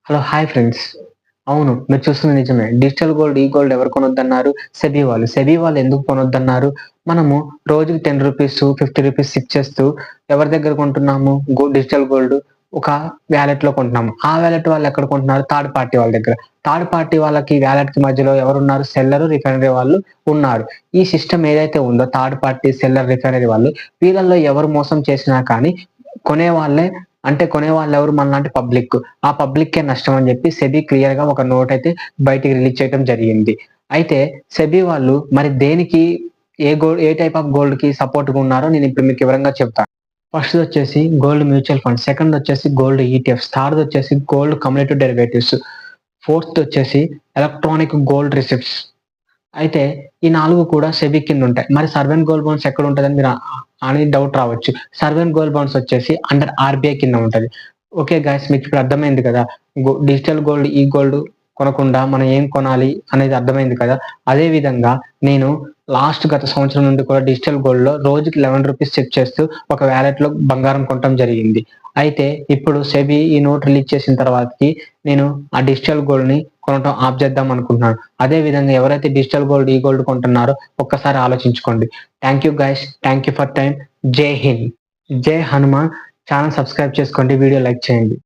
Hello hi friends. అవును, మీరు చూస్తుంది నిజమే. డిజిటల్ గోల్డ్, ఈ గోల్డ్ ఎవరు కొనొద్దన్నారు? సెబీ వాళ్ళు. సెబీ వాళ్ళు ఎందుకు కొనొద్దన్నారు? మనము రోజుకి రూ. 10, రూ. 50 ఇచ్చేస్తూ ఎవరి దగ్గర కొంటున్నాము? డిజిటల్ గోల్డ్ ఒక వాలెట్‌లో కొంటున్నాము. ఆ వాలెట్ వాళ్ళు ఎక్కడ కొంటున్నారు? థర్డ్ పార్టీ వాళ్ళ దగ్గర. థర్డ్ పార్టీ వాళ్ళకి వాలెట్‌కి మధ్యలో ఎవరున్నారు? సెల్లరు, రిఫైనరీ వాళ్ళు ఉన్నారు. ఈ సిస్టమ్ ఏదైతే ఉందో థర్డ్ పార్టీ, సెల్లర్, రిఫైనరీ వాళ్ళు వీళ్ళల్లో ఎవరు మోసం చేసినా కానీ కొనేవాళ్ళే, అంటే కొనేవాళ్ళెవరు? మనలాంటి పబ్లిక్. ఆ పబ్లిక్కే నష్టం అని చెప్పి సెబీ క్లియర్‌గా ఒక నోట్ అయితే బయటికి రిలీజ్ చేయడం జరిగింది. అయితే సెబీ వాళ్ళు మరి దేనికి, ఏ టైప్ ఆఫ్ గోల్డ్‌కి సపోర్ట్‌గా ఉన్నారో నేను ఇప్పుడు మీకు వివరంగా చెప్తాను. ఫస్ట్‌దొచ్చేసి గోల్డ్ మ్యూచువల్ ఫండ్స్, సెకండొచ్చేసి గోల్డ్ ఈటీఎఫ్స్, థర్డ్‌దొచ్చేసి గోల్డ్ కమ్యులేటివ్ డెరివేటివ్స్, ఫోర్త్‌దొచ్చేసి ఎలక్ట్రానిక్ గోల్డ్ రిసిప్ట్స్. అయితే ఈ 4 కూడా సెబీ కిందుంటాయి. మరి సర్వెన్ గోల్డ్ బాండ్స్ ఎక్కడుంటదని అని డౌట్ రావచ్చు. సర్వెన్ గోల్డ్ బాండ్స్ వచ్చేసి అండర్ ఆర్‌బీఐ కింద ఉంటది. ఓకే గైస్, మీకిప్పుడు అర్థమైంది కదా! డిజిటల్ గోల్డ్, ఈ గోల్డ్ కొనకుండా మనం ఏం కొనాలి అనేది అర్థమైంది కదా! అదే విధంగా నేను గత సంవత్సరం నుండి కూడా డిజిటల్ గోల్డ్‌లో రోజుకి రూ. 11 చెక్ చేస్తూ ఒక వాలెట్‌లో బంగారం కొనటం జరిగింది. అయితే ఇప్పుడు సెబీ ఈ నోట్ రిలీజ్ చేసిన తర్వాతకి నేను ఆ డిజిటల్ గోల్డ్‌ని కొనటం ఆప్ చేద్దాం అనుకుంటున్నాను. అదే విధంగా ఎవరైతే డిజిటల్ గోల్డ్, ఈ గోల్డ్ కొంటున్నారో ఒక్కసారి ఆలోచించుకోండి. Thank you guys. Thank you for time. జై హింద్. జై హనుమాన్. ఛానెల్ సబ్స్క్రైబ్ చేసుకోండి. వీడియో లైక్ చేయండి.